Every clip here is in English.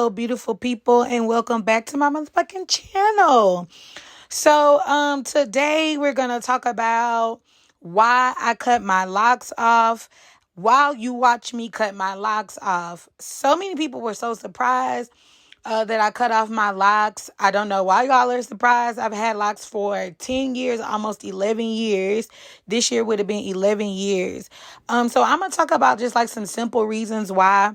Hello, beautiful people, and welcome back to my motherfucking channel. Today we're gonna talk about why I cut my locks off. While you watch me cut my locks off, so many people were so surprised that I cut off my locks. I don't know why y'all are surprised. I've had locks for 10 years, almost 11 years. This year would have been 11 years. So I'm gonna talk about just like some simple reasons why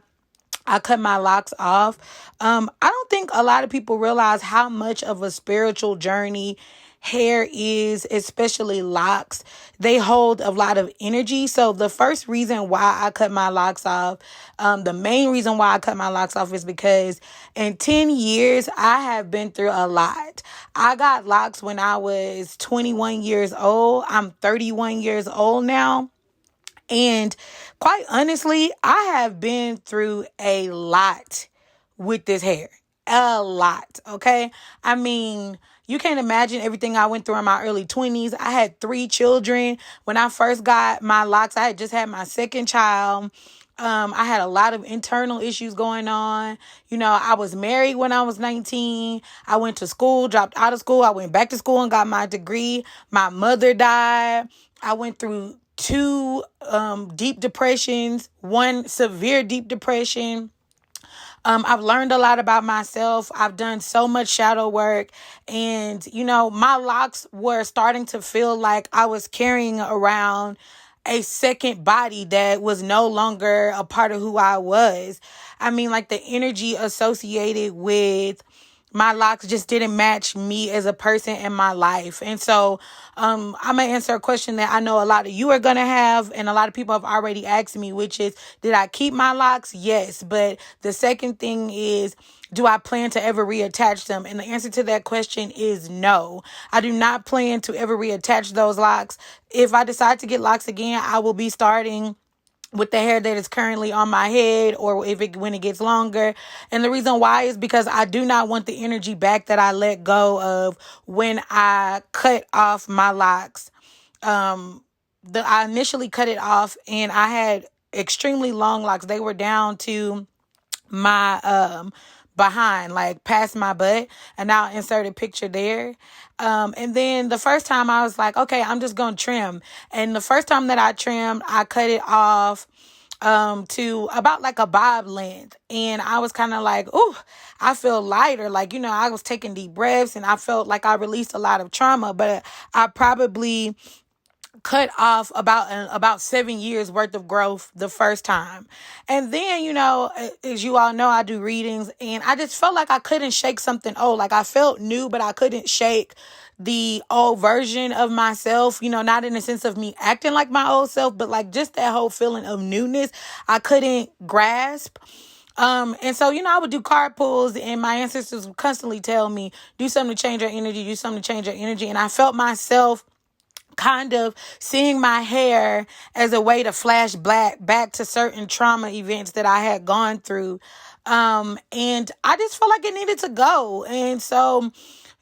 I cut my locks off. I don't think a lot of people realize how much of a spiritual journey hair is, especially locks. They hold a lot of energy. So the first reason why I cut my locks off, the main reason why I cut my locks off is because in 10 years, I have been through a lot. I got locks when I was 21 years old. I'm 31 years old now. And quite honestly, I have been through a lot with this hair. A lot, okay? I mean, you can't imagine everything I went through in my early 20s. I had 3 children. When I first got my locks, I had just had my second child. I had a lot of internal issues going on. You know, I was married when I was 19. I went to school, dropped out of school. I went back to school and got my degree. My mother died. I went through 2 deep depressions, 1 severe deep depression. I've learned a lot about myself. I've done so much shadow work, and my locks were starting to feel like I was carrying around a second body that was no longer a part of who I was. I mean, like the energy associated with my locks just didn't match me as a person in my life. And so I'm going to answer a question that I know a lot of you are going to have, and a lot of people have already asked me, which is, did I keep my locks? Yes. But the second thing is, do I plan to ever reattach them? And the answer to that question is no. I do not plan to ever reattach those locks. If I decide to get locks again, I will be starting with the hair that is currently on my head, or when it gets longer. And the reason why is because I do not want the energy back that I let go of when I cut off my locks. I initially cut it off and I had extremely long locks. They were down to my behind, like past my butt, and I'll insert a picture there. And then the first time I was like, okay, I'm just gonna trim. And the first time that I trimmed, I cut it off to about like a bob length. And I was kind of like, ooh, I feel lighter. Like, I was taking deep breaths and I felt like I released a lot of trauma, but I probably cut off about 7 years worth of growth the first time. And then, as you all know, I do readings, and I just felt like I couldn't shake something old. Like I felt new, but I couldn't shake the old version of myself, not in the sense of me acting like my old self, but like just that whole feeling of newness I couldn't grasp. And so, I would do card pulls, and my ancestors would constantly tell me, do something to change your energy, do something to change your energy. And I felt myself kind of seeing my hair as a way to flash back to certain trauma events that I had gone through. And I just felt like it needed to go. And so,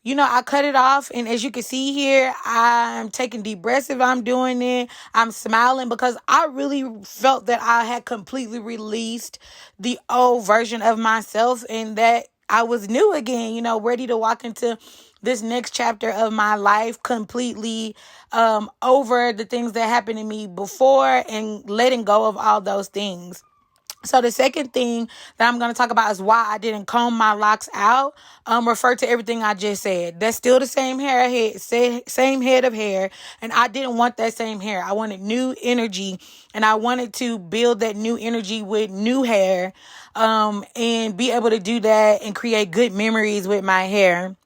I cut it off. And as you can see here, I'm taking deep breaths if I'm doing it. I'm smiling because I really felt that I had completely released the old version of myself and that I was new again, ready to walk into this next chapter of my life completely over the things that happened to me before and letting go of all those things. So the second thing that I'm going to talk about is why I didn't comb my locks out. Refer to everything I just said. That's still the same same head of hair. And I didn't want that same hair. I wanted new energy, and I wanted to build that new energy with new hair, and be able to do that and create good memories with my hair.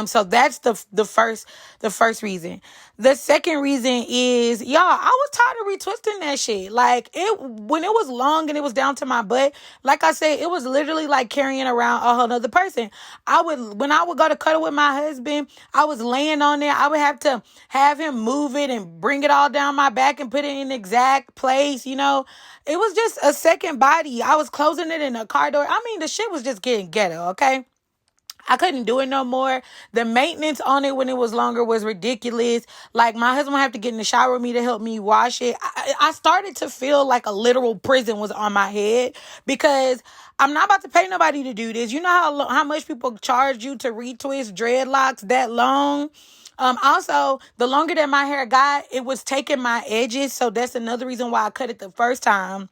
So that's the first reason. The second reason is, y'all, I was tired of retwisting that shit. Like when it was long and it was down to my butt, like I said, it was literally like carrying around a whole other person. When I would go to cuddle with my husband, I was laying on there. I would have to have him move it and bring it all down my back and put it in the exact place. It was just a second body. I was closing it in a car door. I mean, the shit was just getting ghetto. Okay. I couldn't do it no more. The maintenance on it when it was longer was ridiculous. Like, my husband would have to get in the shower with me to help me wash it. I started to feel like a literal prison was on my head, because I'm not about to pay nobody to do this. You know how much people charge you to retwist dreadlocks that long? Also, the longer that my hair got, it was taking my edges. So that's another reason why I cut it the first time,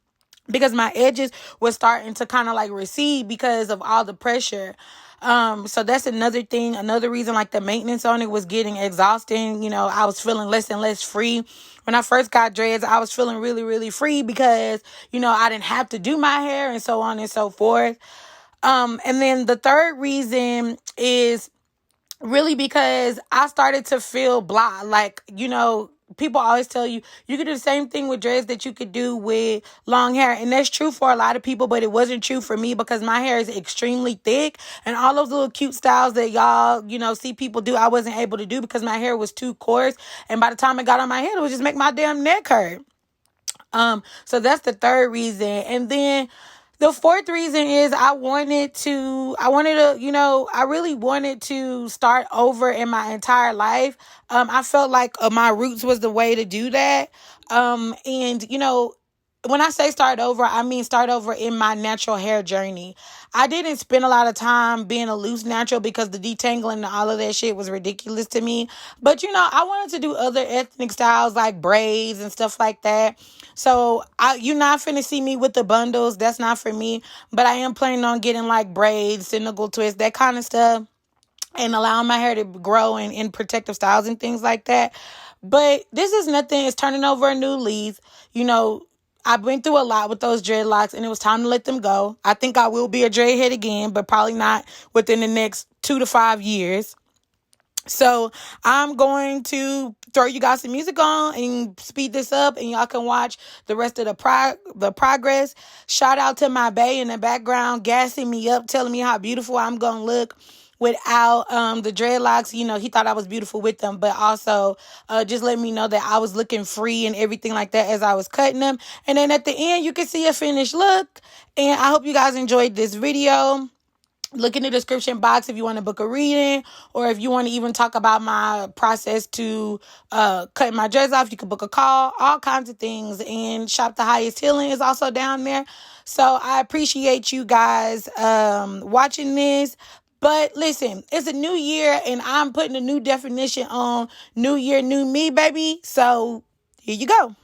because my edges was starting to kind of like recede because of all the pressure. So that's another thing. Another reason, like, the maintenance on it was getting exhausting. You know, I was feeling less and less free. When I first got dreads, I was feeling really, really free because, you know, I didn't have to do my hair and so on and so forth. And then the third reason is really because I started to feel blah. Like, you know, people always tell you you could do the same thing with dreads that you could do with long hair. And that's true for a lot of people, but it wasn't true for me because my hair is extremely thick. And all those little cute styles that y'all, you know, see people do, I wasn't able to do because my hair was too coarse. And by the time it got on my head, it would just make my damn neck hurt. So that's the third reason. And then the fourth reason is I really wanted to start over in my entire life. I felt like my roots was the way to do that. And, you know, when I say start over, I mean start over in my natural hair journey. I didn't spend a lot of time being a loose natural because the detangling and all of that shit was ridiculous to me. But, you know, I wanted to do other ethnic styles like braids and stuff like that. So you're not finna see me with the bundles. That's not for me. But I am planning on getting like braids, cynical twists, that kind of stuff, and allowing my hair to grow in protective styles and things like that. But this is nothing. It's turning over a new leaf. You know, I've been through a lot with those dreadlocks, and it was time to let them go. I think I will be a dreadhead again, but probably not within the next 2 to 5 years. So I'm going to throw you guys some music on and speed this up, and y'all can watch the rest of the progress. Shout out to my bae in the background, gassing me up, telling me how beautiful I'm going to look without the dreadlocks. You know, he thought I was beautiful with them, but also just let me know that I was looking free and everything like that as I was cutting them. And then at the end, you can see a finished look. And I hope you guys enjoyed this video. Look in the description box if you want to book a reading, or if you want to even talk about my process to cut my dreads off. You can book a call, all kinds of things. And Shop the Highest Healing is also down there. So I appreciate you guys watching this. But listen, it's a new year, and I'm putting a new definition on new year, new me, baby. So here you go.